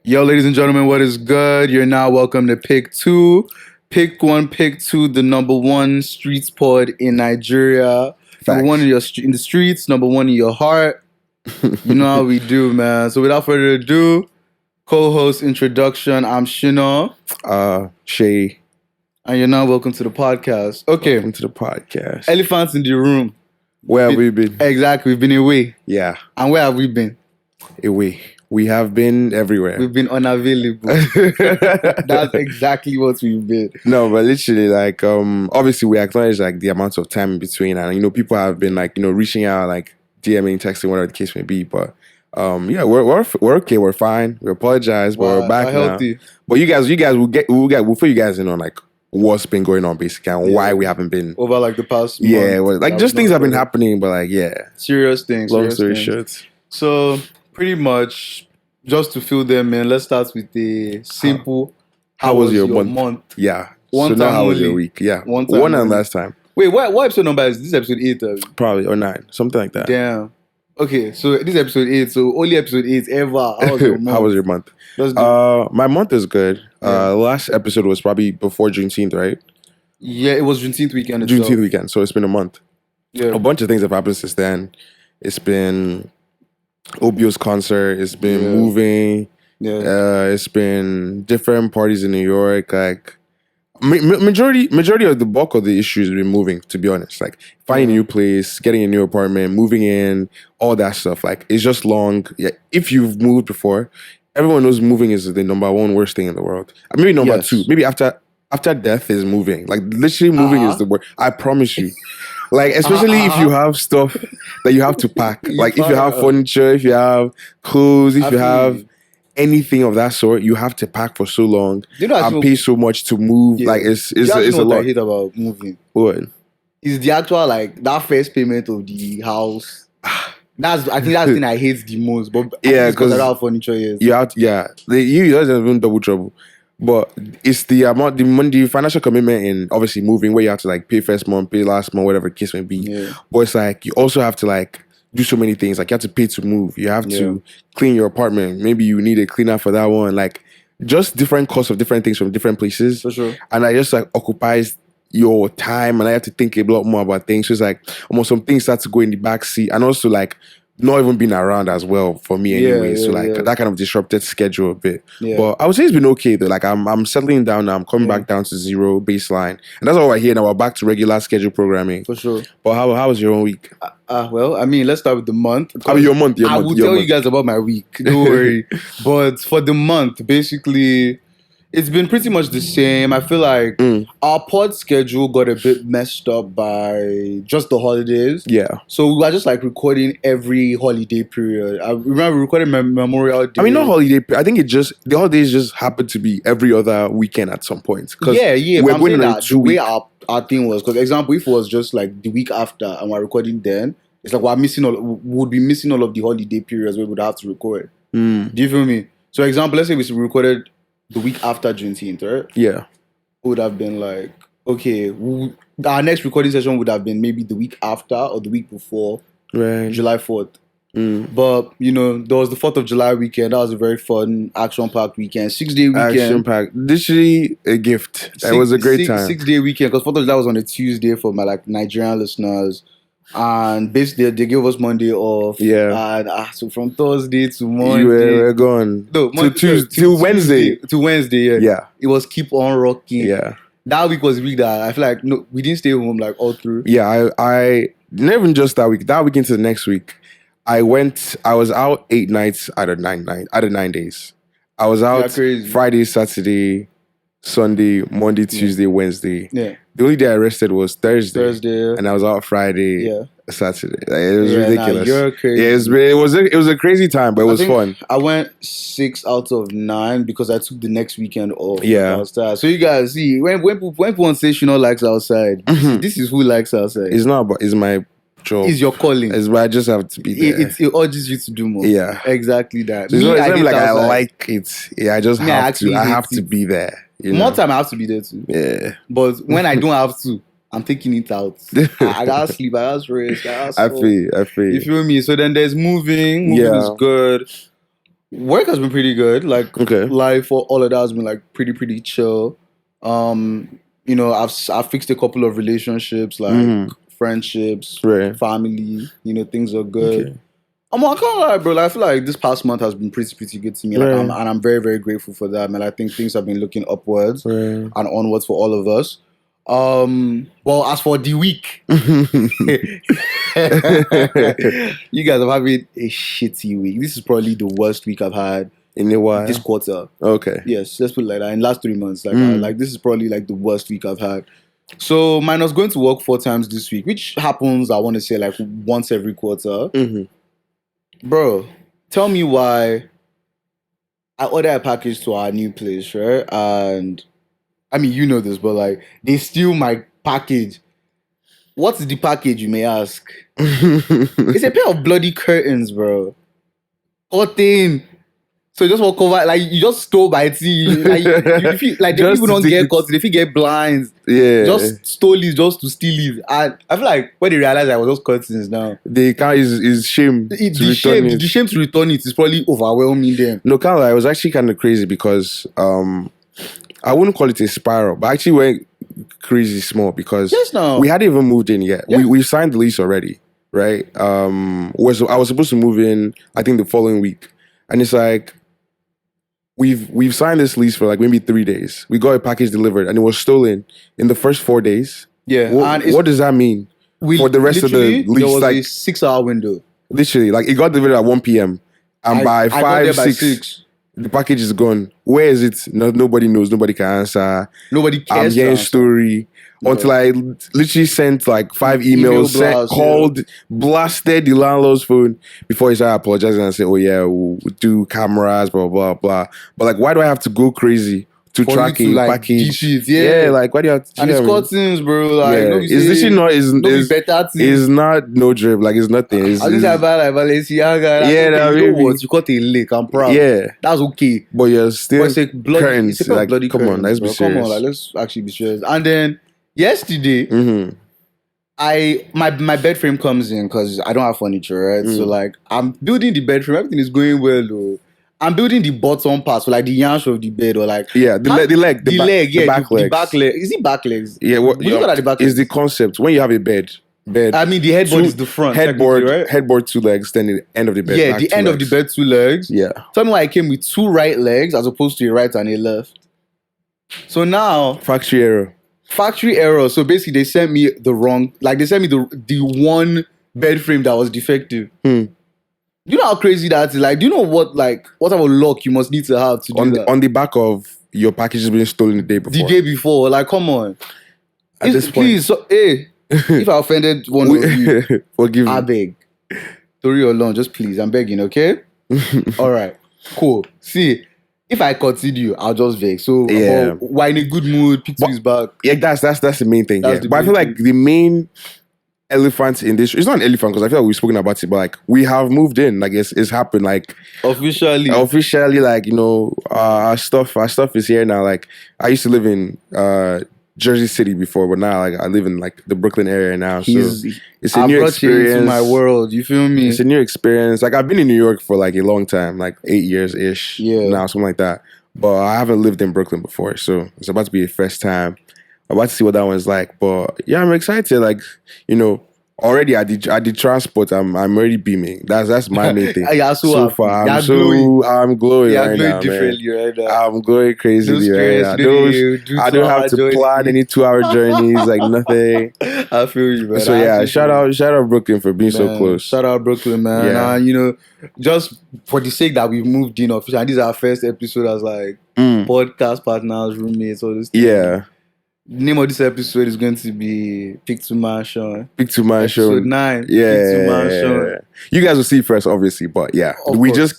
Yo, ladies and gentlemen, what is good? You're now welcome to Pick Two. Pick One, Pick Two, the number one street pod in Nigeria. Number one in in the streets, number one in your heart. You know how we do, man. So without further ado, co-host introduction. I'm Shino. Shay. And you're now welcome to the podcast. Okay. Welcome to the podcast. Elephants in the room. Where have we been? Exactly. We've been away. Yeah. And where have we been? Away. We have been everywhere. We've been unavailable. That's exactly what we've been. No, but literally, like, obviously we acknowledge like the amount of time in between, and people have been like, reaching out, like DMing, texting, whatever the case may be. But yeah, we're okay, we're fine. We apologize, but we're back now. Healthy. But you guys we'll fill you guys in on like what's been going on basically and why we haven't been over like the past month. Yeah, well, like just things have been happening, but like serious things. Long story short. So pretty much, just to fill them in, let's start with the simple. How was your month? Yeah. One time how was only. your week? Yeah. One and last time. Wait, what episode number is this? Episode 8? Probably, or 9. Something like that. Damn. Okay, so this is episode 8. So only episode 8 ever. How was your month? How was your month? My month is good. Last episode was probably before Juneteenth, right? Yeah, it was Juneteenth weekend itself. Juneteenth weekend, so it's been a month. Yeah. A bunch of things have happened since then. It's been Obio's concert. It's been moving. Yeah. It's been different parties in New York. Like majority of the bulk of the issues have been moving. To be honest, like finding a new place, getting a new apartment, moving in, all that stuff. Like it's just long. Yeah, if you've moved before, everyone knows moving is the number one worst thing in the world. Maybe number two. Maybe after death is moving. Like literally moving is the worst. I promise you. Like, especially if you have stuff that you have to pack. Like, if you have furniture, if you have clothes, if you have anything of that sort, you have to pack for so long and pay so much to move. Yeah. Like, it's a lot. What I hate about moving? What? Is the actual, like, that first payment of the house. I think that's the thing I hate the most. But yeah, because I don't have furniture yet. You have to, you guys are even double trouble. But it's the amount, the financial commitment in obviously moving where you have to like pay first month, pay last month, whatever the case may be. Yeah. But it's like you also have to like do so many things. Like you have to pay to move. You have to clean your apartment. Maybe you need a cleaner for that one. Like just different costs of different things from different places. For sure. And I just like occupies your time and I have to think a lot more about things. So it's like almost some things start to go in the back seat and also like not even being around as well for me anyway. So like that kind of disrupted schedule a bit. Yeah. But I would say it's been okay though. Like I'm settling down now. I'm coming back down to zero baseline. And that's all I hear now. We're back to regular schedule programming. For sure. But how was your own week? Well, I mean, let's start with the month. Your month. I will tell you guys about my week. Don't worry. But for the month, basically, it's been pretty much the same. I feel like our pod schedule got a bit messed up by just the holidays. Yeah. So we were just like recording every holiday period. I remember recording Memorial Day. I mean, not holiday. I think the holidays just happened to be every other weekend at some point. Yeah. We're going on the way our thing was. Because example, if it was just like the week after and we're recording then, it's like we would be missing all of the holiday periods where we would have to record. Do you feel me? So example, let's say we recorded the week after Juneteenth, right? Yeah. It would have been like, okay, our next recording session would have been maybe the week after or the week before, right? July 4th. But, there was the 4th of July weekend. That was a very fun, action-packed weekend. 6-day weekend. Action-packed. Literally a gift. It was a great time. 6-day weekend, because 4th of July was on a Tuesday for my like Nigerian listeners. And basically, they gave us Monday off. Yeah. And so from Thursday to Monday. You were gone. No, to Wednesday. To Wednesday, yeah. Yeah. It was keep on rocking. Yeah. That week was a week that I feel like, we didn't stay home like all through. Yeah, I not even just that week. That week into the next week, I was out 8 nights out of 9 days. I was out Friday, Saturday, Sunday, Monday, Tuesday, Wednesday. Yeah. The only day I rested was Thursday. And I was out Friday, Saturday. It was ridiculous. Nah, you're crazy. Yeah, it was a crazy time, but it was fun. I went 6 out of 9 because I took the next weekend off. Yeah. So you guys see, when people say Shino likes outside, this is who likes outside. It's not, but it's my job. It's your calling. It's why I just have to be there. It urges you to do more. Yeah. Exactly that. It's not like I like it. Yeah, I just have to. I have to be there. More time I have to be there too. Yeah. But when I don't have to, I'm taking it out. I gotta sleep. I gotta rest. I feel. You feel me? So then there's moving. Moving is good. Work has been pretty good. Like, life for all of that has been like pretty chill. You know, I've fixed a couple of relationships, like friendships, family. You know, things are good. Okay. I can't lie, bro. Like, I feel like this past month has been pretty good to me. Like, I'm very grateful for that, man. I think things have been looking upwards and onwards for all of us. Well, as for the week, you guys are having a shitty week. This is probably the worst week I've had in a while. This quarter. Okay. Yes, let's put it like that. In the last 3 months, like this is probably like the worst week I've had. So mine was going to work 4 times this week, which happens, I want to say, like once every quarter. Bro, tell me why I ordered a package to our new place, right? And I mean, you know this, but like they steal my package. What's the package, you may ask? It's a pair of bloody curtains, bro. Curtain. So you just walk over, like you just stole my tea. Like, you feel, like the people don't get curtains, they get blinds. Yeah. Just stole it just to steal it. And I feel like when they realize I was just curtains now. They can't, is shame. The shame to return it is probably overwhelming them. No, can't lie, it was actually kind of crazy because I wouldn't call it a spiral, but I actually went crazy small because we hadn't even moved in yet. Yeah. We signed the lease already, right? I was supposed to move in, I think, the following week. And it's like, we've signed this lease for like maybe 3 days. We got a package delivered and it was stolen in the first 4 days. Yeah. What does that mean for the rest of the lease? There was like a 6-hour window. Literally, like it got delivered at 1 p.m. and by 5, 6, the package is gone. Where is it? Nobody knows. Nobody can answer. Nobody cares. I'm hearing story. Until I literally sent like 5 emails, called, blasted the landlord's phone before he started apologizing and said, "Oh yeah, we'll do cameras, blah blah blah." But like, why do I have to go crazy to track a package? Yeah, like why do you have to? And it's curtains, bro. Like, it's literally not. It's not no drip. Like it's nothing. It's like Balenciaga. Yeah, you know what? You got a lick. I'm proud. Yeah, that's okay. But you're still curtains. It's like, bloody come curtains, on, let's be serious. Come on, like, let's actually be serious. And then yesterday, my bed frame comes in because I don't have furniture, right? So like I'm building the bed frame, everything is going well though. I'm building the bottom part, so like the yansh of the bed, or like the leg, the back legs. The back leg. Is it back legs? Yeah, what you got at the back legs? Is the concept when you have a bed. I mean, the headboard is the front. Headboard 2 legs, then the end of the bed. Yeah, the end of the bed 2 legs. Yeah. Tell me why I came with 2 right legs as opposed to a right and a left. So now factory error. So basically, they sent me the wrong. Like they sent me the one bed frame that was defective. Do you know how crazy that is? Like, do you know what type of lock you must need to have to do that? On the back of your package being stolen the day before. The day before, like, come on. At this point, please, if I offended one of you, forgive me. I beg. Tori alone, just please, I'm begging, okay? All right, cool. See, if I continue, I'll just vex. So, why in a good mood? Picture is back. Yeah, that's the main thing. But I feel like the main elephant in this, it's not an elephant because I feel like we've spoken about it, but like we have moved in, like it's happened, like officially, like, you know, our stuff is here now. Like I used to live in Jersey City before, but now like I live in like the Brooklyn area now. So it's a new experience. Into my world, you feel me? It's a new experience. Like I've been in New York for like a long time, like 8 years ish. Yeah, now something like that. But I haven't lived in Brooklyn before, so it's about to be a first time. I'm about to see what that one's like. But yeah, I'm excited. Like, you know, already I did transport. I'm already beaming. That's my main thing. So far, I'm glowing right now, differently man. Right now. I'm going crazy right now. I don't have to plan any 2-hour journeys, like nothing. I feel you, man. So yeah, shout out Brooklyn for being so close. Shout out Brooklyn, man. Yeah. You know, just for the sake that we've moved in officially, and this is our first episode as like podcast partners, roommates, all this stuff. Yeah. Name of this episode is going to be Pick 2 Mansion. Episode 9. Yeah. Pick 2 Mansion. You guys will see first, obviously, but yeah.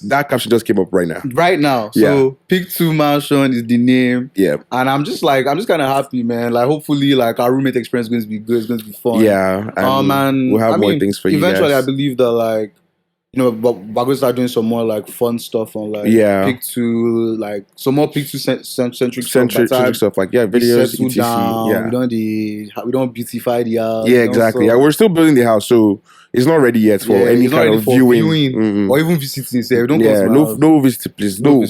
That caption just came up right now. Right now. So Pick 2 Mansion is the name. Yeah. And I'm just kind of happy, man. Like hopefully like our roommate experience is going to be good. It's going to be fun. Yeah. And we'll have more things for you guys. Eventually I believe that like but we're going to start doing some more like fun stuff on like Pick 2, like some more Pick 2 centric stuff. Like videos, settle etc. down. We don't beautify the house. Yeah, exactly. Yeah, we're still building the house, so it's not ready yet for any kind of viewing. Or even visiting. So don't no visit, please. No,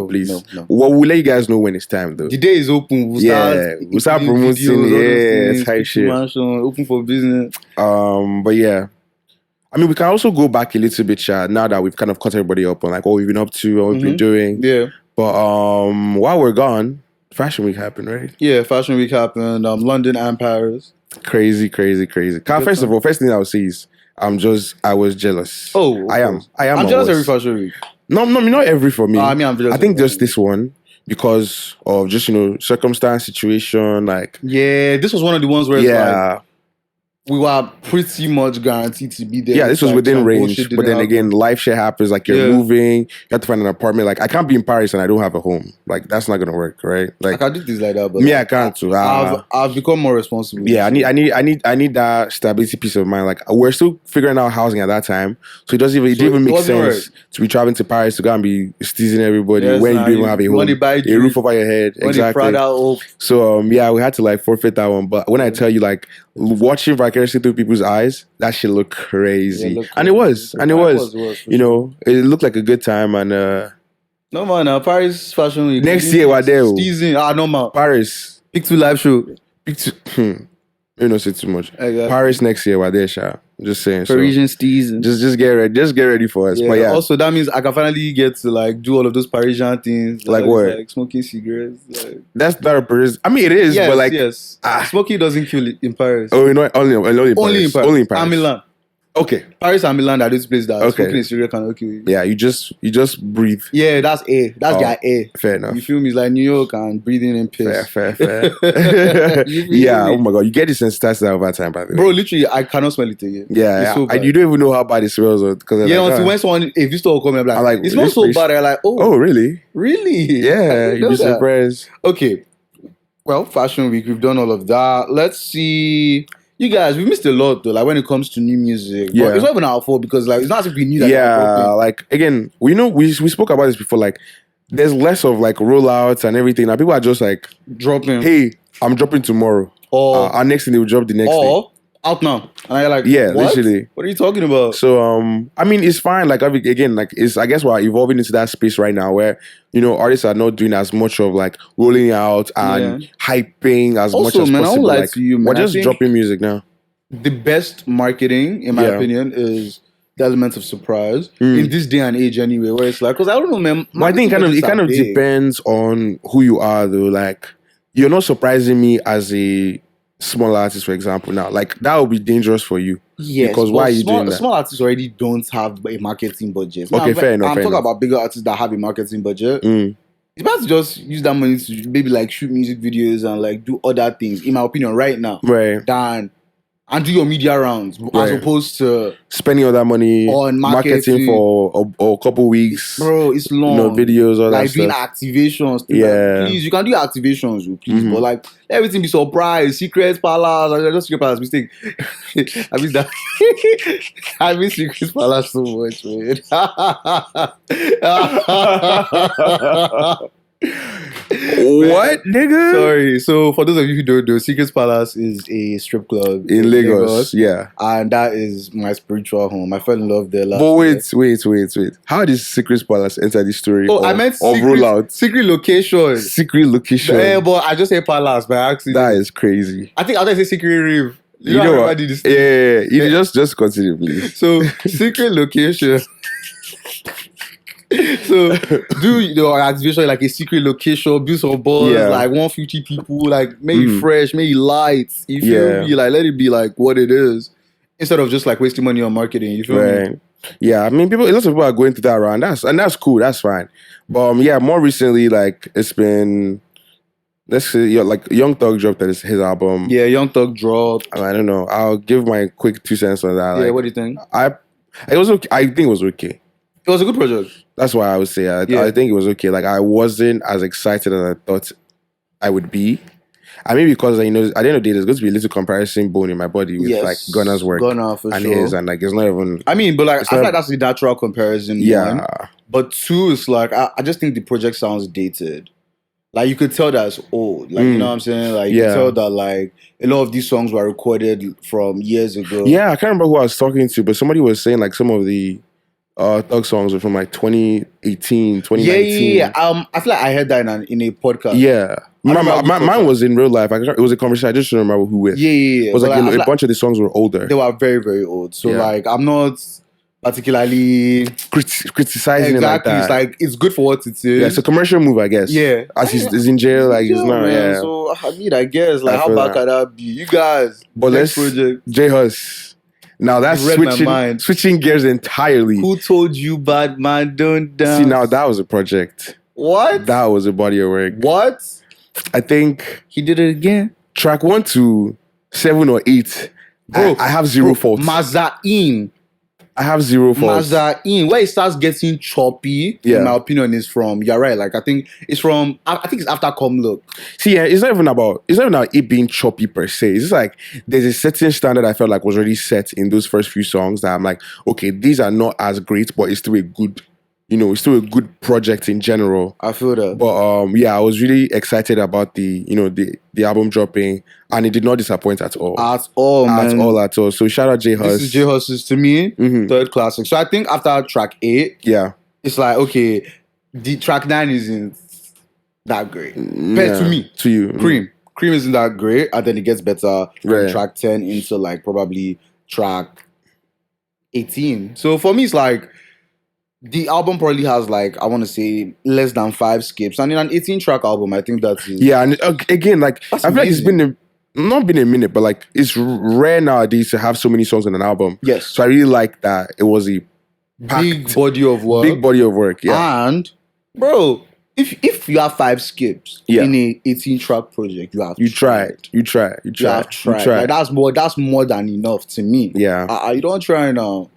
please. No. Well, we'll let you guys know when it's time, though. The day is open. We'll start promoting. Type shit. Open for business. But yeah. I mean, we can also go back a little bit, now that we've kind of caught everybody up on like what we've been up to, what we've been doing. Yeah. But while we're gone, Fashion Week happened, right? Yeah, Fashion Week happened. London and Paris. Crazy. First of all, first thing I would say is I was jealous. Oh, I am. I'm jealous every Fashion Week. No, not every for me. I'm jealous. I think just this one because of just circumstance, situation, like. Yeah, this was one of the ones where it's like, we were pretty much guaranteed to be there. Yeah, this was within range. But then again, life shit happens. Like you're moving, you have to find an apartment. Like I can't be in Paris and I don't have a home. Like that's not gonna work, right? Like I can do things like that, but I can't too. I've become more responsible. Yeah, I need that stability, peace of mind. Like we're still figuring out housing at that time, so it didn't even make sense to be traveling to Paris to go and be steezing everybody when you didn't have a home, a roof over your head. Exactly. So we had to like forfeit that one. But when I tell you, like watching vicariously through people's eyes, that shit looked crazy. And it was. It looked like a good time. And no man, Paris Fashion Week next year we're there. Season, no man. Paris Pick 2 live show. Pick 2. You don't say too much. Exactly. Paris next year we're there, Sha. Just saying. Parisian season. Just get ready. Just get ready for us. Yeah, but yeah. Also, that means I can finally get to like do all of those Parisian things. Like what? Like smoking cigarettes. Like. That's not a Paris. I mean, it is, but like yes. Smoking doesn't kill it in Paris. Oh, only in Paris. Only in Paris. And Milan. Okay. Paris and Milan are those places that smoking a cigarette can kill you. Yeah, you just breathe. Yeah, that's air. That's their air. Fair enough. You feel me? It's like New York and breathing in piss. Fair. Yeah, oh my god, you get desensitized to that over time, by the way. Bro, literally, I cannot smell it again. Yeah, so and you don't even know how bad it smells. Until when someone, if you still come, I'm like, it smells so bad. I'm like, oh, really? Really? Yeah, you'd be surprised. Okay, well, Fashion Week, we've done all of that. Let's see. You guys, we missed a lot though, like when it comes to new music. Yeah. But it's not even our fault because like it's not as if we knew that. Yeah, like again, we spoke about this before, like there's less of like rollouts and everything. Now people are just like dropping. Hey, I'm dropping tomorrow. Or our next thing they will drop the next day. Out now. And you're like, yeah, what? Literally. What are you talking about? So I mean it's fine. Like again, like I guess we're evolving into that space right now where artists are not doing as much of like rolling out and hyping as much as possible. I won't lie to you, man. We're just dropping music now. The best marketing, in my opinion, is the element of surprise in this day and age. Anyway, where it's like, because I don't know, man. I think it kind of depends on who you are, though. Like, you're not surprising me as a small artist, for example. Now, like that would be dangerous for you. Yes, because why are you doing that? Small artists already don't have a marketing budget. Okay, fair enough. I'm talking about bigger artists that have a marketing budget. It's better to just use that money to maybe like shoot music videos and like do other things. In my opinion, right now, than and do your media rounds as opposed to spending all that money on marketing for a couple weeks. Bro, it's long. Videos, all like that doing stuff. Activations. Yeah. Please, you can do activations, please. But like everything be surprise. Secret Palace. I just Secret Palace mistake. I miss that. I miss Secret Palace so much, man. What, nigga? Sorry. So for those of you who don't know, Secret Palace is a strip club in Lagos. Yeah. And that is my spiritual home. I fell in love there last year. Wait. How did Secret Palace enter the story? I meant secret location. Secret location. Yeah, but I just say Palace by accident. That is crazy. I think I say Secret Rave. You know what? Yeah. Just continue, please. So Secret location. So do activation like a secret location, build some buzz, like 150 people, like make it fresh, make it light. You feel me? Like let it be like what it is, instead of just like wasting money on marketing. You feel me? Yeah, I mean, lots of people are going through that around. That's cool. That's fine. But more recently, like it's been. Let's say, like Young Thug dropped his album. Yeah, Young Thug dropped. I don't know. I'll give my quick 2 cents on that. Yeah, like, what do you think? It was okay. I think it was okay. It was a good project. That's why I would say I think it was okay. Like I wasn't as excited as I thought I would be. I mean, because at the end of the day, there's going to be a little comparison bone in my body with like Gunna's work and his, and like it's not even. I mean, but like I feel like that's the natural comparison. Yeah. One. But two is like I just think the project sounds dated. Like you could tell that's old. Like you know what I'm saying? Like you could tell that like a lot of these songs were recorded from years ago. Yeah, I can't remember who I was talking to, but somebody was saying like some of the Thug songs were from like 2018, 2019. Yeah. I feel like I heard that in a podcast. Yeah. Mine was in real life. It was a conversation. I just don't remember who with. Yeah. It was like a bunch of the songs were older. They were very, very old. So like I'm not particularly criticizing it like that. It's like it's good for what it is. Yeah, it's a commercial move, I guess. Yeah. As he's in jail, like he's not. Man. So I mean, I guess like how bad can that be? You guys, but let's J-Hus. Now that's switching gears entirely. Who told you bad man don't dance? See, now that was a project. What? That was a body of work. What? I think he did it again. Track 1 to 7 or 8. Bro, I have zero faults. Mazain. I have zero faults. Mazain, where it starts getting choppy, in my opinion, is from. You're right. Like I think it's after Come Look. See, yeah, it's not even about it being choppy per se. It's just like there's a certain standard I felt like was already set in those first few songs that I'm like, okay, these are not as great, but it's still a good. It's still a good project in general. I feel that. But I was really excited about the album dropping, and it did not disappoint at all. At all, man. At all. So shout out J-Hus. This is J-Hus to me, third classic. So I think after track 8, it's like, okay, the track 9 isn't that great. To me. To you. Cream isn't that great, and then it gets better from track 10 into like probably track 18. So for me, it's like, the album probably has like, I want to say, less than 5 skips. And in an 18-track album, I think that's... Yeah, and again, like, I feel like it's not been a minute, but like, it's rare nowadays to have so many songs on an album. Yes. So I really like that. It was a big body of work. Big body of work, yeah. And, bro, if you have 5 skips in a 18-track project, you have tried. You have tried. Like, that's more than enough to me. Yeah. You don't try now.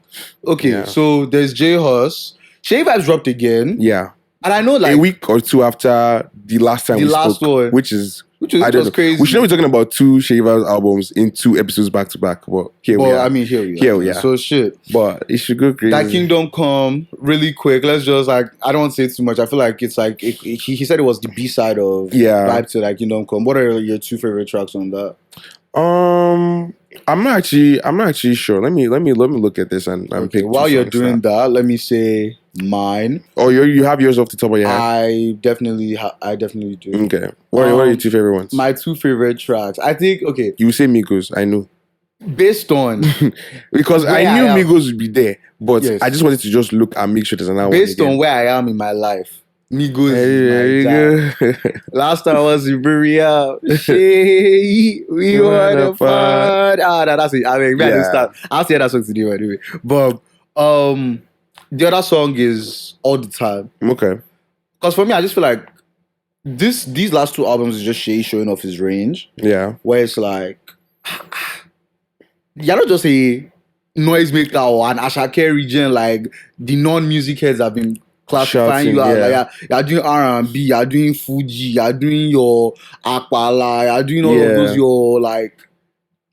Okay, so there's J-Hus. Shay Vibes dropped again. Yeah. And I know like a week or two after the last time we spoke, one. which is I don't know. Crazy. We should not be talking about 2 Shay Vibes albums in 2 episodes back to back. But here we are. I mean, here we are. So shit. But it should go crazy. That Kingdom Come really quick. Let's just like, I don't want to say too much. I feel like it's like he said it was the B side of Vibe to like Kingdom Come. What are your 2 favorite tracks on that? I'm not actually sure. Let me look at this and pick. While you're doing that, let me say mine. Oh, you have yours off the top of your head? I definitely do. Okay. What are your 2 favorite ones? My 2 favorite tracks. I think You say Migos, I know. Based on because I knew Migos would be there, but I just wanted to just look and make sure there's another one. Based on where I am in my life. Migos is my jam. Last time I was in Berea. We wanna fun. That's it. I mean, I'll say that song today anyway. But the other song is All the Time. Okay. Because for me, I just feel like these last 2 albums is just Shay showing off his range. Yeah. Where it's like, you're not just a noisemaker or an Ashake region like the non-music heads have been classifying you as. Like, you're doing R&B, you're doing Fuji, you're doing your Akpala, you're doing all of those,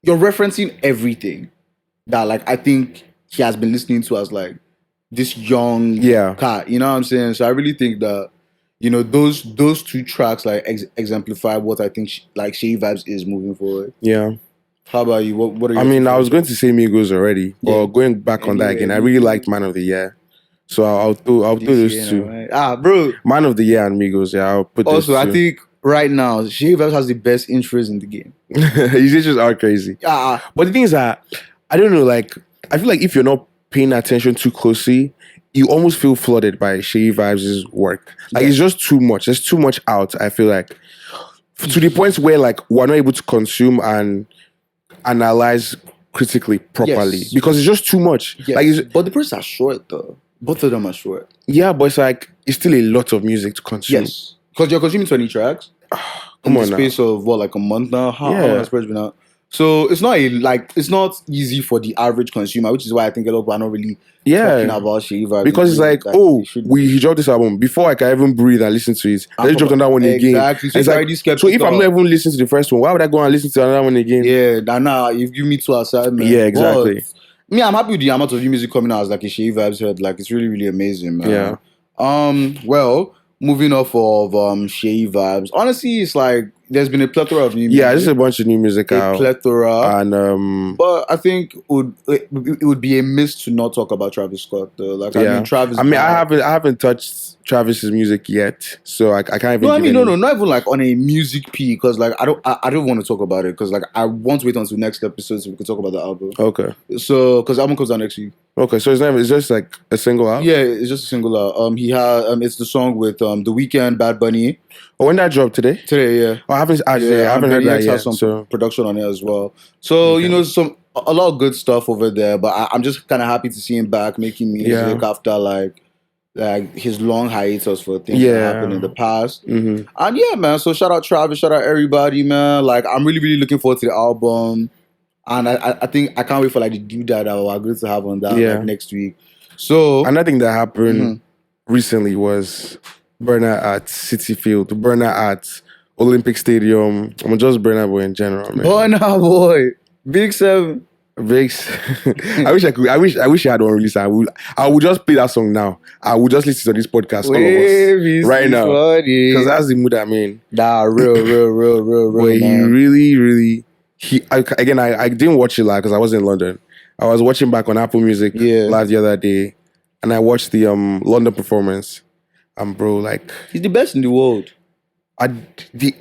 you're referencing everything that like I think he has been listening to as like this young cat, you know what I'm saying? So I really think that, those 2 tracks like exemplify what I think like Shay Vibes is moving forward. Yeah. How about you? What are you? I mean, I was going to say Migos already, but going back on that again, I really liked Man of the Year. So I'll do those 2. Right? Bro. Man of the Year and Migos, I'll put those 2. Also, I think right now, Shay Vibes has the best intros in the game. His intros are crazy. But the thing is that, I don't know, like, I feel like if you're not paying attention too closely, you almost feel flooded by Shay Vibes' work. Like, it's just too much. There's too much out, I feel like. To the point where, like, we're not able to consume and analyze critically properly. Because it's just too much. Yes. Like, but the process are short, though. Both of them are short. Yeah, but it's like, it's still a lot of music to consume. Yes. Because you're consuming 20 tracks. Come in on the space of, like a month now? How long has Spread's been out? So it's not easy for the average consumer, which is why I think a lot of people are not really talking about Shea Vibes. Because it's like, he dropped this album before I can even breathe and listen to it. Let's drop another one again. Exactly. So, so if I'm not even listening to the first one, why would I go and listen to another one again? Yeah, now you give me two aside, man. Yeah, exactly. But, I'm happy with the amount of new music coming out as like a Shea Vibes head. Like it's really, really amazing, man. Yeah. Well, moving off of Shea Vibes, honestly, it's like there's been a plethora of new music. Yeah, there's a bunch of new music out. A plethora. And but I think it would be a miss to not talk about Travis Scott though. Like Travis. I haven't touched Travis's music yet, so I can't even. No, not even like on a music P, because like I don't want to talk about it, because like I want to wait until next episode so we can talk about the album. Okay. So because the album comes out next week. Okay, so it's just like a single out. Yeah, it's just a single out. He had it's the song with The Weeknd, Bad Bunny. Oh, when that dropped today? Today, yeah. Oh, I haven't heard that yet. Has some production on it as well. So a lot of good stuff over there. But I'm just kind of happy to see him back making music after like his long hiatus for things that happened in the past. Mm-hmm. And yeah, man. So shout out Travis, shout out everybody, man. Like I'm really, really looking forward to the album. And I think I can't wait for like the dude that we're going to have on that like, next week. So another thing that happened recently was Burna at City Field, Burna at Olympic Stadium. I'm just Burna Boy in general, man. Burna Boy, Big 7. I wish I had one release. I would just play that song now. I would just listen to this podcast, all of us, right now, because that's the mood I'm in. Nah, real. But he really. I didn't watch it live because I was in London. I was watching back on Apple Music live the other day, and I watched the London performance. And bro, like he's the best in the world. We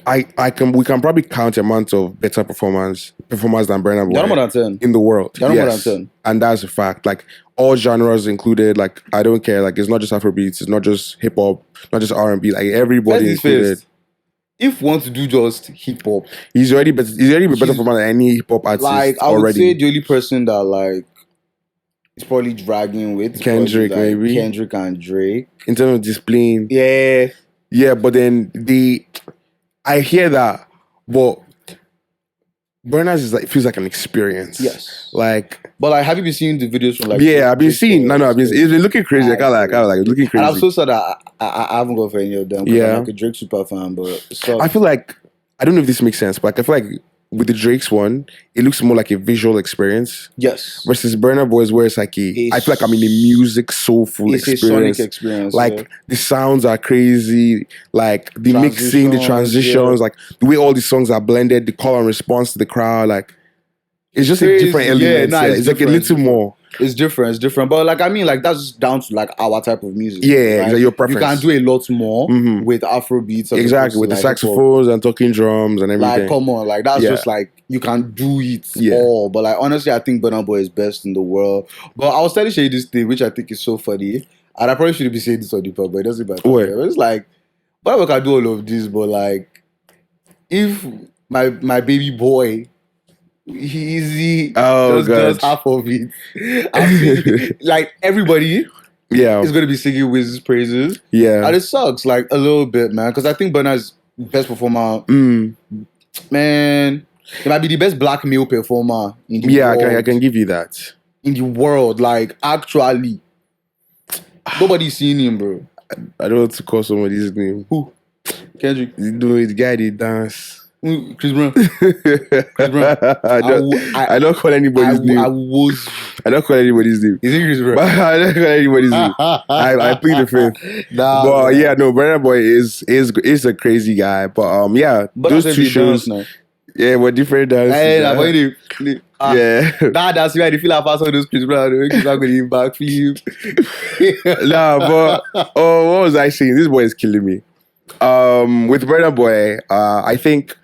can probably count the amount of better performers than Burna Boy. More than 10 in the world. More than 10, and that's a fact. Like all genres included. Like I don't care. Like it's not just Afrobeats. It's not just hip hop. Not just R&B. Like everybody included. If you want to do just hip hop, he's already better performer than any hip hop artist. Like I would say the only person that like is probably dragging with Kendrick, like, maybe Kendrick and Drake in terms of displaying. Yeah, but then I hear that, but Burna's is like feels like an experience. Yes, like. But like, have you been seeing the videos from like? Yeah, I've been seeing. It's been looking crazy. I was looking crazy. And I'm so sad that I haven't gone for any of them. I'm like a Drake super fan, but I feel like I don't know if this makes sense, but like I feel like with the Drake's one, it looks more like a visual experience. Yes. Versus Burna Boy's, where it's like I feel like I'm in a music soulful experience. It's a sonic experience. Like the sounds are crazy, like the mixing, the transitions, like the way all the songs are blended, the call and response to the crowd, like it's just a different element. It's like a little more. It's different. But like I mean, like that's just down to like our type of music. Yeah, right? Your preference. You can do a lot more with Afro beats. Exactly, with the saxophones and talking drums and everything. Like, come on, like that's just like you can do it all. But like honestly, I think Burna Boy is best in the world. But I was telling you this thing, which I think is so funny, and I probably shouldn't be saying this on the pod, but it doesn't matter. It's like, Burna Boy can do all of this, but like, if my baby boy. Easy. Just half of it. Like everybody is going to be singing Wiz's praises. Yeah. And it sucks like a little bit, man, because I think Burna's best performer. Man, he might be the best black male performer in the world. I can give you that. In the world, like actually. Nobody's seen him, bro. I don't want to call somebody's name. Who? Kendrick. The guy did dance. Chris Brown. I don't call anybody's name. I don't call anybody's name. Is it Chris Brown? I don't call anybody's name. I plead the fifth. But yeah, no, Burna Boy is a crazy guy. But those two shows. Yeah, but different dances. That's why they feel like passing those Chris Brown. He's not going to backflip. But what was I saying? This boy is killing me. With Burna Boy, I think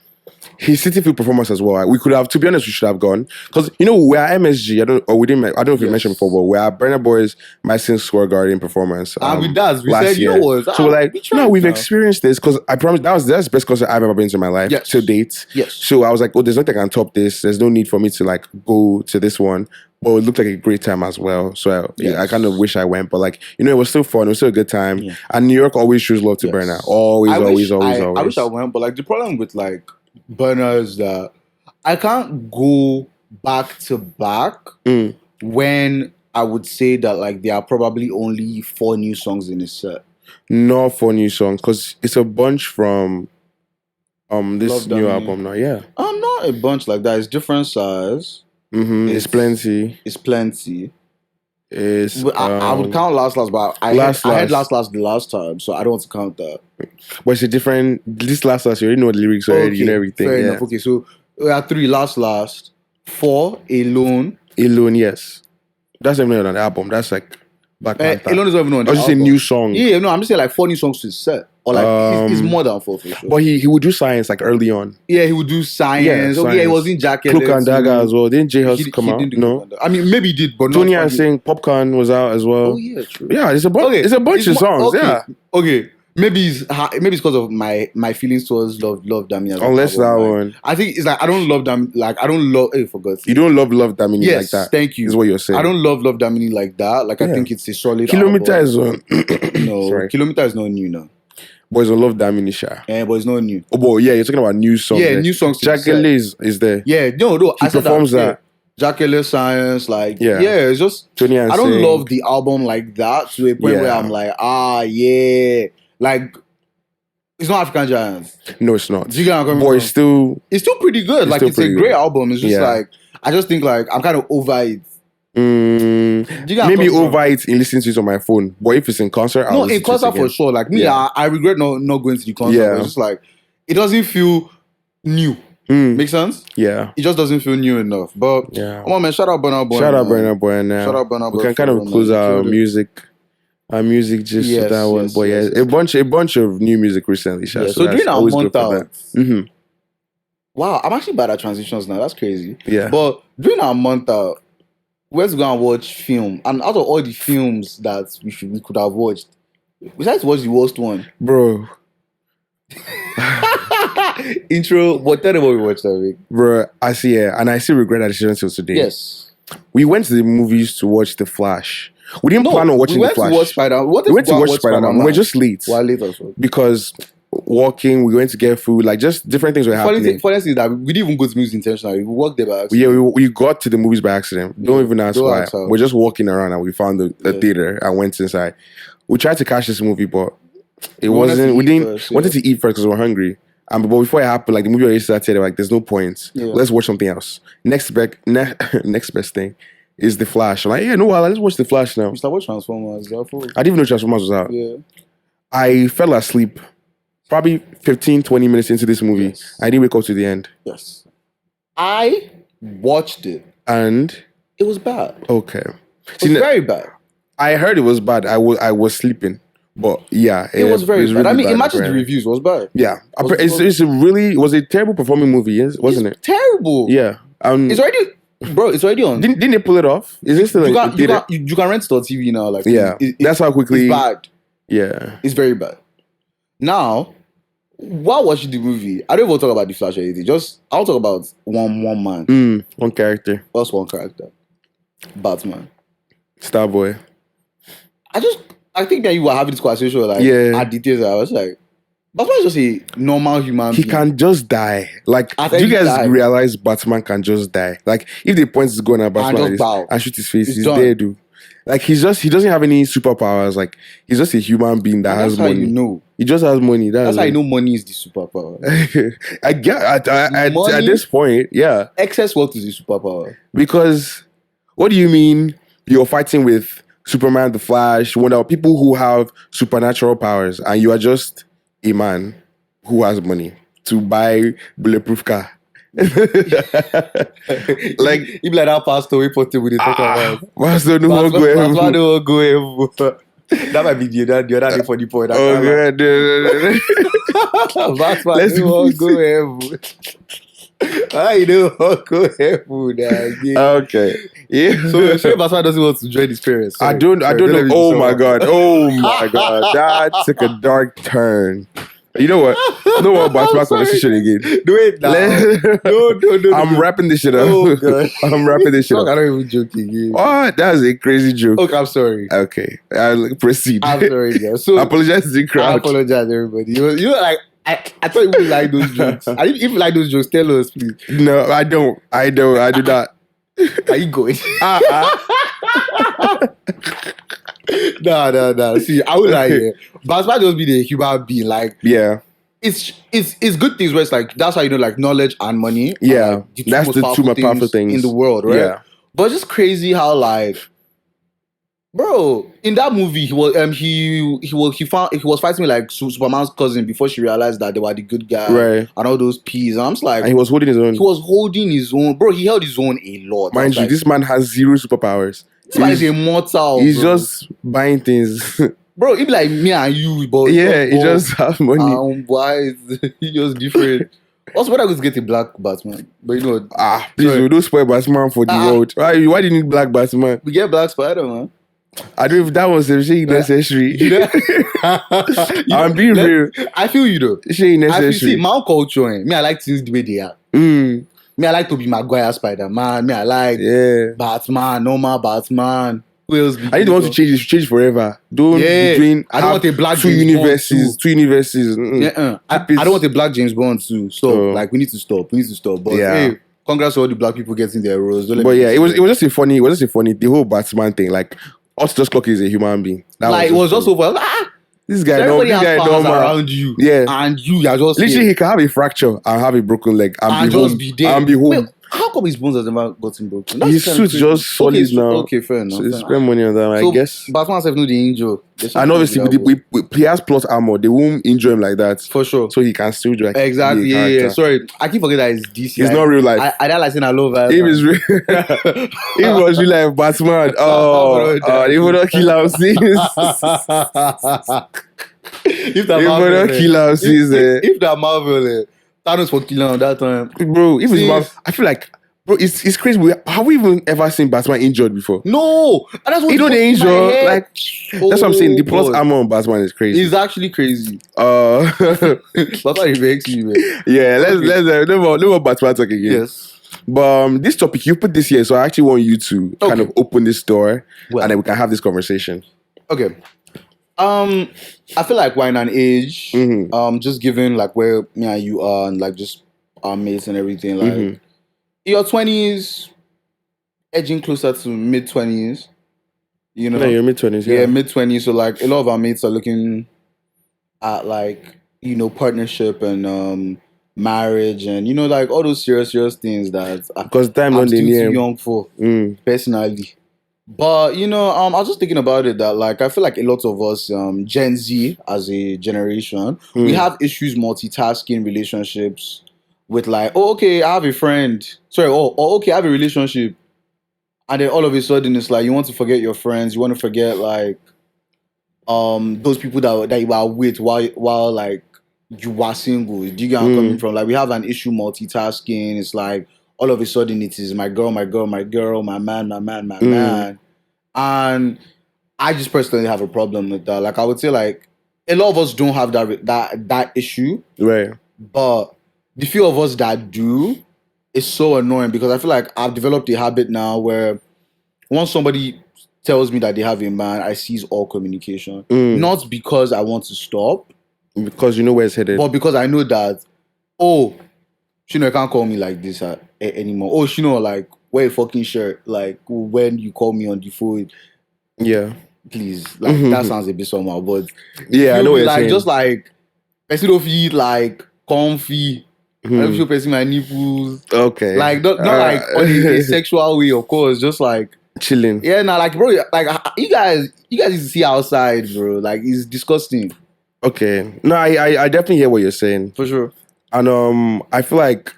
his City Field performance as well. We could have, to be honest, we should have gone because we're at MSG. I don't know if you mentioned before, but we're at Burna Boy's Madison Square Garden performance. And we said year. So we're like, we've experienced this because I promise that's the best concert I've ever been to in my life to date. Yes. So I was like, there's nothing I can top this. There's no need for me to like go to this one. But it looked like a great time as well. So I kind of wish I went, but like it was still fun. It was still a good time. Yeah. And New York always shows love to Burna. Always. I wish I went, but like the problem with like Burna is that I can't go back to back when I would say that like there are probably only 4 new songs in a set. Not 4 new songs, because it's a bunch from this new album now. Yeah. Not a bunch like that. It's different size. It's plenty. It's plenty. It's I would count last, but I had last the last time, so I don't want to count that. But it's a different. This last, you already know the lyrics already and everything. Fair enough. Okay, so we have 3 last, 4 alone. Alone, yes. That's not even on the album. That's like Black Panther. Alone is not even on the album. I was just saying new song. Yeah, no, I'm just saying like 4 new songs to the set. Or like it's more than 4 for sure. But he would do Science like early on. Yeah, he would do Science. Yeah, he was in Jacket. Cloak and Dagger as well. Didn't J Hus come out? No. I mean, maybe he did, but Tony and Sing Popcorn was out as well. Oh yeah, true. Yeah, it's a bunch of songs. Okay. Yeah. Okay. Maybe it's because of my feelings towards love Damini. Unless that one. I think it's like I don't love Damini. Like I don't love. Hey, forgot. You don't love Damini like that. Thank you. Is what you're saying. I don't love Damini like that. Like I think it's a solid. Kilometer album. is on. No, Sorry. Kilometer is not new now. Boys will love Damini Sha. Yeah, but it's not new. Oh boy, yeah, you're talking about new songs. Yeah, new songs. Jackie is there. Yeah, no. He performs that. Jackie Science, like it's just Tony and I don't Sing. love the album like that to a point where I'm like, like it's not African Giants. No, it's not. Do you get what I'm coming Boy, from? It's still pretty good. Like it's a great album. It's just like I just think like I'm kind of over it. Maybe over it in listening to it on my phone, but if it's in concert, I'll in concert for sure. Like me, I regret not going to the concert. Yeah. It's just like it doesn't feel new. Make sense? Yeah. It just doesn't feel new enough. But come on, man! Shout out Burna Boy. Shout out Burna Boy. Now shout out Burna Boy. We can kind of close our music. Our music just that one, but a bunch of new music recently. So during our month out. Wow, I'm actually bad at transitions now. That's crazy. Yeah. But during our month out, we went to go and watch film, and out of all the films that we could have watched, we decided to watch the worst one, bro. Intro. But tell them what we watched that week, bro. I see it, and I still regret that decision till today. Yes, we went to the movies to watch The Flash. We didn't plan on watching The Flash. We went to watch Spider-Man. We were just late. Well, late also. Because walking, we went to get food, like just different things were happening. Funny thing is that we didn't even go to movies intentionally. We walked there by accident. Yeah, we got to the movies by accident. Don't even ask why. We're just walking around and we found the theater and went inside. We tried to catch this movie, but it wasn't. We didn't wanted to eat first because we were hungry. But before it happened, like the movie already started, like there's no point. Yeah. Let's watch something else. Next best thing is The Flash. I'm like, let's watch The Flash now. You start watching Transformers. I didn't even know Transformers was out. Yeah. I fell asleep probably 15, 20 minutes into this movie. Yes. I didn't wake up to the end. Yes. I watched it. And? It was bad. Okay. It was very bad. I heard it was bad. I was sleeping. But yeah. It was very bad. Really, I mean, imagine the reviews. It was bad. Yeah. It was a terrible performing movie, wasn't it? Terrible. Yeah. It's already on. Didn't they pull it off? Is it still you can rent it on TV now. Like that's how quickly. It's bad. Yeah. It's very bad. Now, while watching the movie, I don't even talk about The Flash or anything. I'll talk about one man. One character. What's one character? Batman. Starboy. I think that you were having this conversation at details. I was like, Batman is just a normal human being. He can just die. Like, do you guys realize Batman can just die? Like, if the point is going at Batman and shoot his face, he's dead, dude. Like, he doesn't have any superpowers. Like, he's just a human being that has money. That's how you know. He just has money. That's how you know money is the superpower. I get at this point, yeah. Excess wealth is the superpower. Because, what do you mean you're fighting with Superman, The Flash, Wonder, people who have supernatural powers, and you are just a man who has money to buy bulletproof car? Like, you be like that pastor we put it with the talk about. Pastor no one go heaven. That might be the other day for the point. Oh god, let's go heaven. I know go heaven. Okay, yeah. So Batman doesn't want to join his parents. I don't know. Oh my god, that took a dark turn. You know what? Batman conversation again. Do it now. No. I'm wrapping this shit up. Oh, God. I'm wrapping this shit up. I don't even joke again. Oh, that's a crazy joke. Okay, I'm sorry. Okay, I'll proceed. I'm sorry, guys. So I apologize to the crowd. I apologize, everybody. You know, like, I thought you would like those jokes. I didn't even like those jokes. Tell us, please. No, I don't. I do not. Are you going? No. See, I would like it. But as far just be the human being, like, yeah. It's good things where it's like that's how you know like knowledge and money. Yeah, like, that's the two most powerful things in the world, right? Yeah. But it's just crazy how like, bro, in that movie he was fighting with like Superman's cousin before she realized that they were the good guy, right? And all those peas. And I'm just like, and he was holding his own. He was holding his own, bro. He held his own a lot. Mind you, like, this man has 0 superpowers. This man is immortal. He's bro. just buying things. Bro, he'd be like me and you, but yeah, he just have money. Why is he just different? Also, when I was getting black Batman, but you know, please don't spoil Batman for the world. Why do you need black Batman? We get black Spider-Man. I don't know if that was necessary. I'm being real. I feel you though. She necessary. See, my culture, me, I like things the way they are. Me, I like to be Maguire Spider-Man. Me, I like Batman, normal Batman. Who else? I don't want to change it. Change forever. Don't between. I don't want a black two James universes. Bond two universes. I don't want a black James Bond too. Stop. Like we need to stop. But hey, congrats to all the black people getting their roles. But yeah, it was just a funny. The whole Batman thing. Like us just clock is a human being. It was just over. This guy around you. Yeah. And you are just literally he can have a fracture and have a broken leg and be there. And be home. Wait, how come his bones has never gotten broken? His suit's just solid now. Okay, fair enough. So spend money on that, I guess. Batman have no the injury. And obviously with he has plus armor, they won't injure him like that. For sure. So he can still do like exactly. Yeah. Sorry. I keep forgetting that it's DC. It's not real life. I don't like saying I love that. It was real. It was real life Batman. They would not kill him since. If that Marvel Thanos for killing on that time, bro. If it's Marvel, I feel like, bro, it's crazy. Have we even ever seen Batman injured before? No, and that's what they injure. Like that's what I'm saying. The plus armor on Batman is crazy. It's actually crazy. That's why it makes you, man. Yeah, let's no more Batman talk again. Yes. But this topic you put this here, so I actually want you to kind of open this door, and then we can have this conversation. Okay. I feel like we're in an age, just given like where me and you are and like just our mates and everything, like in your 20s, edging closer to mid-20s, you know? Yeah, your mid-20s, yeah. Mid-20s, so like a lot of our mates are looking at like, you know, partnership and marriage and, you know, like all those serious things that because time I'm still too young for, personally. But, you know, I was just thinking about it that, like, I feel like a lot of us, Gen Z as a generation, we have issues multitasking relationships with, like, okay, I have a friend. Sorry, okay, I have a relationship. And then all of a sudden, it's like, you want to forget your friends. You want to forget, like, those people that you are with while like, you are single. Do you get where I'm coming from? Like, we have an issue multitasking. It's like, all of a sudden it is my girl, my man. And I just personally have a problem with that. Like I would say like a lot of us don't have that issue. Right. But the few of us that do is so annoying because I feel like I've developed a habit now where once somebody tells me that they have a man, I cease all communication. Not because I want to stop. Because you know where it's headed. But because I know that, you can't call me like this anymore. Like, wear a fucking shirt. Like, when you call me on the phone. Yeah. Please. Like, that sounds a bit somehow, but... Yeah, I know what you're saying. Just like, person don't feel like comfy. I don't feel pressing my nipples. Okay. Like, not like on a sexual way, of course. Just like... chilling. Yeah, like, bro, like, you guys need to see outside, bro. Like, it's disgusting. Okay. No, I definitely hear what you're saying. For sure. And I feel like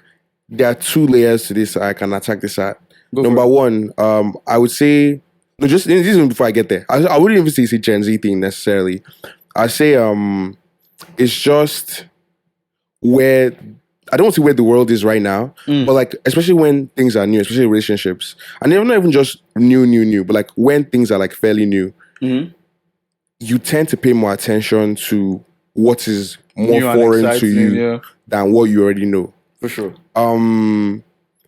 there are 2 layers to this I can attack this at. Number one, I would say no, just this is before I get there. I wouldn't even say it's a Gen Z thing necessarily. I say it's just where I don't want to say where the world is right now, but like especially when things are new, especially relationships, and they're not even just new, but like when things are like fairly new, you tend to pay more attention to what is more foreign to you than what you already know. For sure.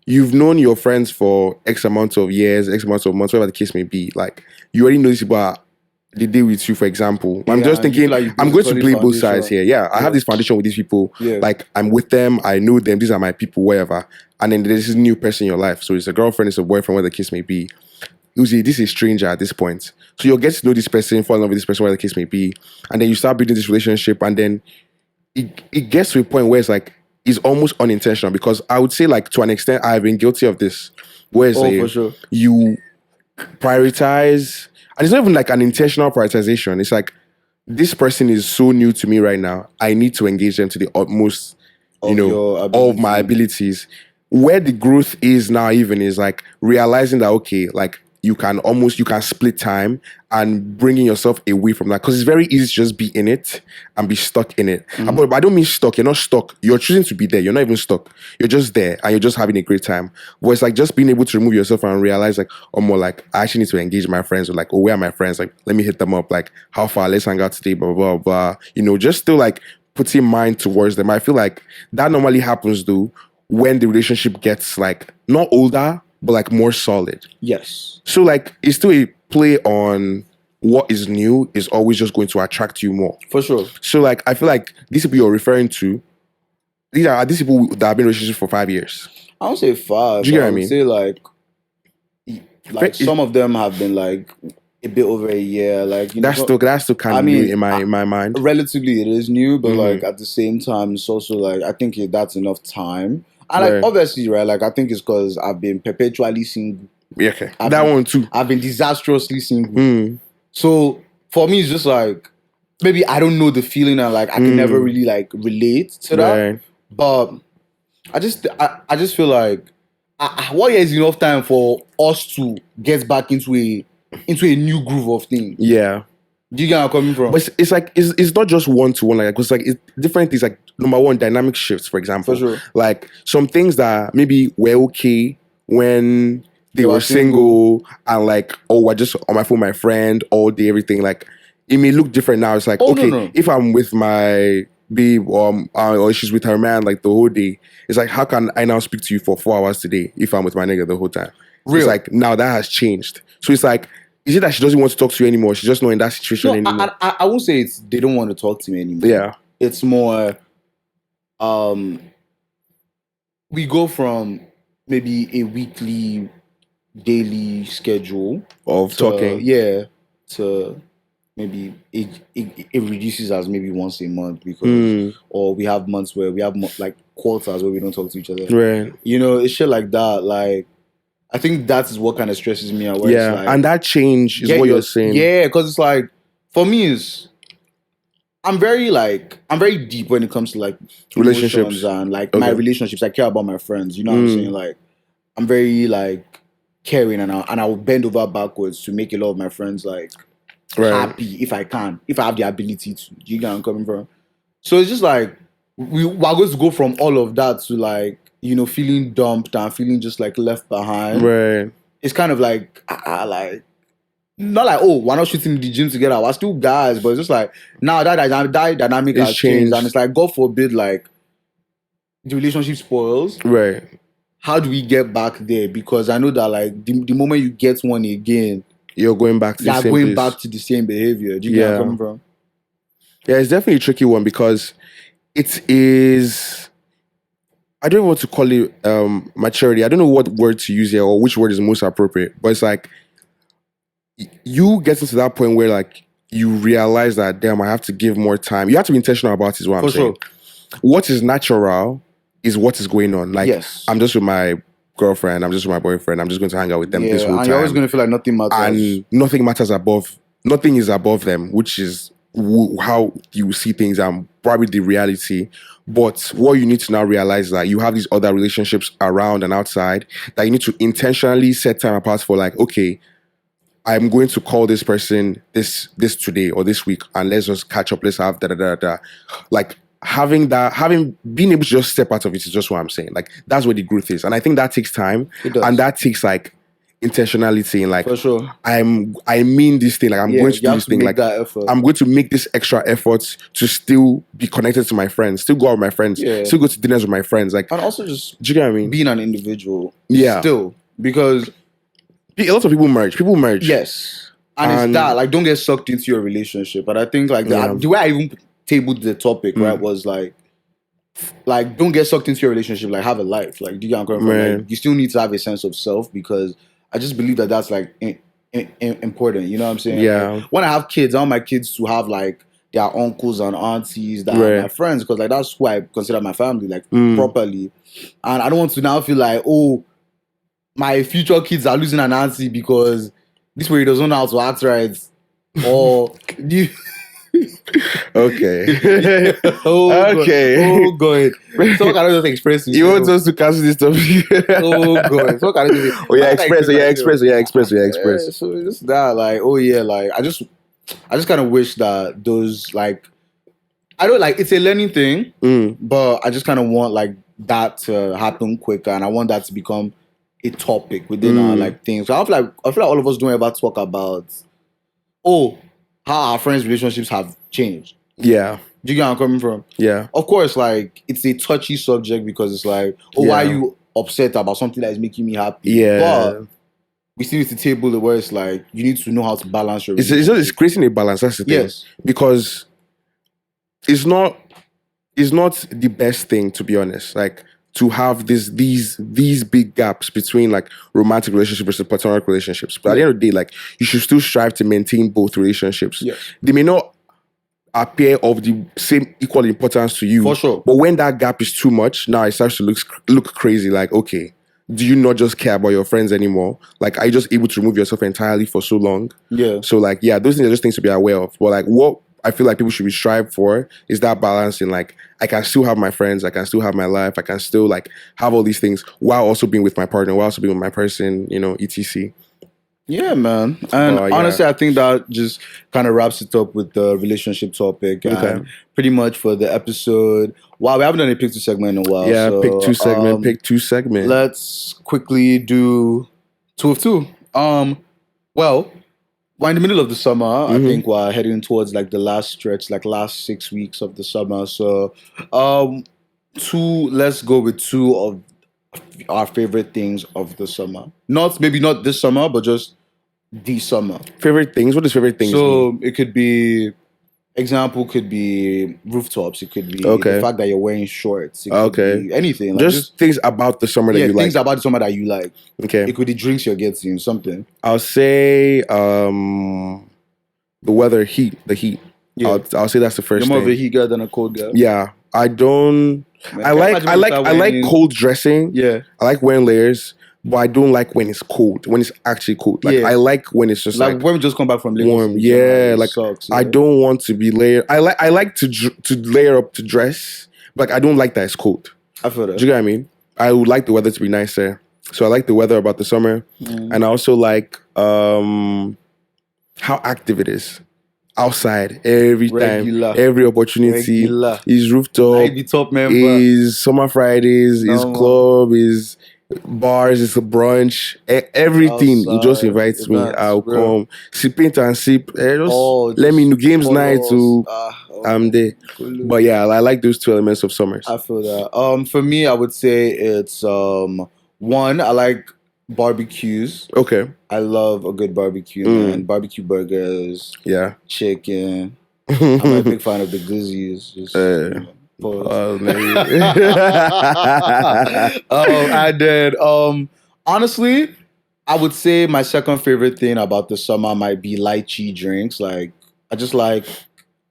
You've known your friends for X amount of years, X amount of months, whatever the case may be. Like, you already know these people are the day with you, for example. I'm just thinking, like I'm going to play both sides here. Yeah, I have this foundation with these people. Yeah. Like, I'm with them, I know them, these are my people, whatever. And then there's this new person in your life. So it's a girlfriend, it's a boyfriend, whatever the case may be. Usually, this is a stranger at this point. So you'll get to know this person, fall in love with this person, whatever the case may be. And then you start building this relationship, and then it gets to a point where it's like, it's almost unintentional. Because I would say, like, to an extent, I've been guilty of this. Where it's for sure. You prioritize, and it's not even like an intentional prioritization. It's like, this person is so new to me right now. I need to engage them to the utmost, of my abilities. Where the growth is now even is like realizing that, okay, like you can split time and bringing yourself away from that, because it's very easy to just be in it and be stuck in it. But I don't mean stuck. You're not stuck. You're choosing to be there. You're not even stuck. You're just there and you're just having a great time. But it's like just being able to remove yourself and realize like, oh, more like I actually need to engage my friends, or like, oh, where are my friends? Like, let me hit them up. Like, how far? Let's hang out today. Blah blah blah. Just still like putting mind towards them. I feel like that normally happens though when the relationship gets like not older, but like more solid. Yes. So like it's still a play on what is new is always just going to attract you more. For sure. So like I feel like these people you're referring to, these people that have been in relationships for 5 years. I don't say 5. Do you get what I mean? I would say like some of them have been like a bit over a year. Like that's still kind of new in my mind. Relatively, it is new, but like at the same time, it's also like I think that's enough time. And like obviously, right? Like I think it's because I've been perpetually single. Yeah, okay. One too. I've been disastrously single. So for me, it's just like maybe I don't know the feeling, and like I can never really like relate to that. Right. But I just feel like 1 year is enough time for us to get back into a new groove of things. Yeah. Do you get where I'm coming from? But it's like it's not just one to one. Like it's like it's different things. Like number one, dynamic shifts. For example, for sure. Like some things that maybe were okay when they were single and like, oh, I just on my phone, my friend all day, everything. Like it may look different now. It's like if I'm with my babe or she's with her man like the whole day, it's like how can I now speak to you for 4 hours today if I'm with my nigga the whole time? So it's like now that has changed. So it's like, is it that she doesn't want to talk to you anymore? She's just not in that situation anymore. I won't say it's they don't want to talk to me anymore. Yeah. It's more we go from maybe a weekly, daily schedule of talking. Yeah. To maybe it reduces as maybe once a month because or we have months where we have like quarters where we don't talk to each other. Right. It's shit like that. Like I think that is what kind of stresses me out. Yeah, it's like, and that change is what you're saying. Yeah, because it's like for me, I'm very deep when it comes to like relationships and like my relationships. I care about my friends. You know what I'm saying? Like I'm very like caring, and I will bend over backwards to make a lot of my friends like happy if I can, if I have the ability to. Do you get where I'm coming from? So it's just like we're going to go from all of that to like, feeling dumped and feeling just like left behind. Right. It's kind of like, not like, oh, we're not shooting the gym together. We're still guys, but it's just like, now that dynamic has changed. And it's like, God forbid, like, the relationship spoils. Right. How do we get back there? Because I know that, like, the moment you get one again, you're going back to the same place. back to the same behavior. Do you get where I'm coming from? Yeah, it's definitely a tricky one because it is, I don't know what to call it, maturity. I don't know what word to use here or which word is most appropriate. But it's like, you get into that point where like, you realize that, damn, I have to give more time. You have to be intentional about it is what I'm saying. Sure. What is natural is what is going on. Like, I'm just with my girlfriend, I'm just with my boyfriend, I'm just going to hang out with them this whole time. And you're always going to feel like nothing matters. And nothing is above them, which is how you see things and probably the reality. But what you need to now realize is that you have these other relationships around and outside that you need to intentionally set time apart for, like, okay, I'm going to call this person this today or this week and let's just catch up, let's have da. Like being able to just step out of it is just what I'm saying. Like that's where the growth is. And I think that takes time. It does. And that takes like intentionality and like, for sure. I mean this thing, like I'm going to do this thing, like I'm going to make this extra effort to still be connected to my friends, still go out with my friends, still go to dinners with my friends, like, and also just, do you get what I mean? Being an individual, yeah, still, because a lot of people merge. Yes, And it's that, like, don't get sucked into your relationship. But I think, like, the way I even tabled the topic, right, was like, don't get sucked into your relationship. Like, have a life. Like, do you get what I'm coming from? Like, you still need to have a sense of self, because I just believe that that's like important. You know what I'm saying? Yeah. Like, when I have kids, I want my kids to have like their uncles and aunties that are my friends, because like that's who I consider my family, like properly. And I don't want to now feel like, oh, my future kids are losing an auntie because this way he doesn't know how to act right, or you. Okay. Oh God. So can I just express it? You want us to cancel this topic? Oh God. So can I just express. So it's just that, like, oh yeah, like I just kind of wish that those, like, I don't, like, it's a learning thing, but I just kind of want like that to happen quicker, and I want that to become a topic within our like things. So I feel like all of us don't ever talk about, how our friends' relationships have changed. Yeah. Do you get where I'm coming from? Yeah. Of course, like, it's a touchy subject, because it's like, why are you upset about something that is making me happy? Yeah. But we still need to table it where it's like, you need to know how to balance your relationship. It's creating a balance, that's the thing. Yes. Because it's not the best thing, to be honest. Like, to have these big gaps between like romantic relationships versus platonic relationships. But at the end of the day, like, you should still strive to maintain both relationships. Yes. They may not appear of the same equal importance to you. For sure. But when that gap is too much, now it starts to look crazy. Like, okay, do you not just care about your friends anymore? Like, are you just able to remove yourself entirely for so long? Yeah. So like, yeah, those things are just things to be aware of. But like, what I feel like people should be strive for is that balance in, like, I can still have my friends, I can still have my life, I can still like have all these things while also being with my partner, while also being with my person, etc. Yeah, man. And honestly, I think that just kind of wraps it up with the relationship topic. Okay. And pretty much for the episode. Wow, we haven't done a pick two segment in a while. Yeah, so, pick two segment. Let's quickly do 2 of 2. Well, we're in the middle of the summer. I think we're heading towards like the last stretch, like last 6 weeks of the summer. So, let's go with 2 of our favorite things of the summer. Maybe not this summer, but just the summer. Favorite things? What does favorite things mean? It could be, example could be rooftops. It could be the fact that you're wearing shorts. It could be anything. Like just things about the summer that you like. Things about the summer that you like. Okay. It could be drinks you're getting, something. I'll say the weather, the heat. Yeah. I'll say that's the first thing. You're more of a heat girl than a cold girl. Yeah. I don't... Man, I like cold dressing. Yeah. I like wearing layers, but I don't like when it's cold. When it's actually cold. Like, I like when it's just like when we just come back from Lagos, warm. Yeah, like sucks, I don't want to be layered. I like to layer up to dress, but like, I don't like that it's cold. I feel that. Do you get what I mean? I would like the weather to be nicer. So I like the weather about the summer, and I also like how active it is. Outside every time, every opportunity. Is rooftop, is summer Fridays, is club, is bars, is a brunch, everything. Outside, he just invites me. I'll come, sip it and sip. Let me know games night too. I'm there. Cool. But yeah, I like those 2 elements of summers. I feel that. For me, I would say it's one. I like barbecues. Okay. I love a good barbecue, man. Barbecue burgers. Yeah. Chicken. I'm a big fan of the glizzies. And then honestly, I would say my second favorite thing about the summer might be lychee drinks. Like, I just like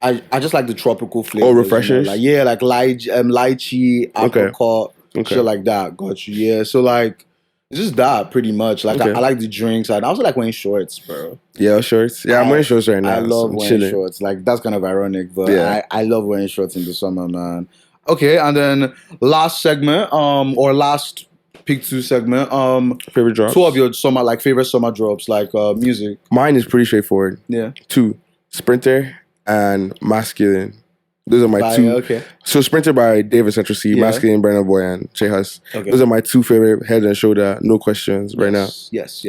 the tropical flavors. Oh, refreshers? You know? Like lychee, apricot, shit like that. Got you. Yeah. So like, it's just that pretty much. Like, I like the drinks, and I also like wearing shorts, bro. Yeah, shorts. Yeah, I'm wearing shorts right now. I love wearing shorts. Like, that's kind of ironic, but I love wearing shorts in the summer, man. Okay, and then last segment, or last pick 2 segment, favorite drops. 2 of your summer, like favorite summer drops, like music. Mine is pretty straightforward. Yeah. 2, Sprinter and Masculine. Those are my 2. Okay. So Sprinter by David Central C, Masculine, Burna Boy, and Hiatus. Okay. Those are my 2 favorite head and shoulder, no questions right now. Yes.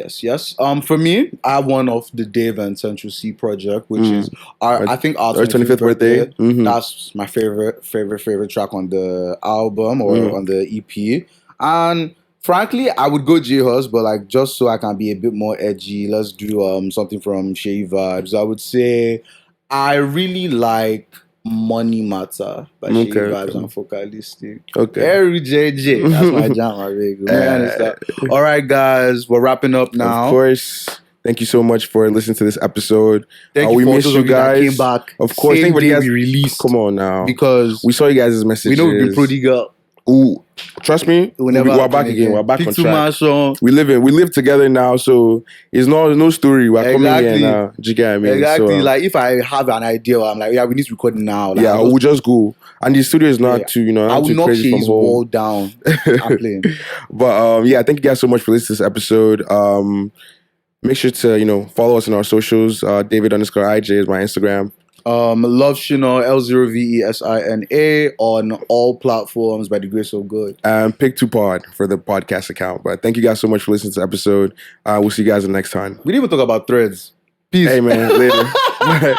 For me, I have one of the Dave and Central C project, which is I think our 25th birthday. That's my favorite track on the album or on the EP. And Frankly, I would go J-Hus, but like just so I can be a bit more edgy, let's do something from Shay Vibes. I would say I really like Money Matter by Shay Vibes and Focalistic. Okay. Every JJ. That's my jam, my big. All right, guys, we're wrapping up now. Of course. Thank you so much for listening to this episode. Thank you we for missed those you of you that guys. came back. Of course, Same thank you day guys. We released. Come on now, because we saw you guys' messages. We know we've been prodigal. Ooh, trust me, we're back again. We're back on track. We live together now, so it's no story. We're coming here now. Do you get me? Exactly. So, like if I have an idea, I'm like, yeah, we need to record now. Like, we'll just go. And the studio is not too, I will knock his wall down. I'm playing. But thank you guys so much for listening to this episode. Make sure to follow us on our socials. David_IJ is my Instagram. Love Shina LZOVESINA on all platforms by the grace of God. And Pick2Pod for the podcast account. But thank you guys so much for listening to the episode. We'll see you guys the next time. We didn't even talk about threads. Peace. Hey man, later.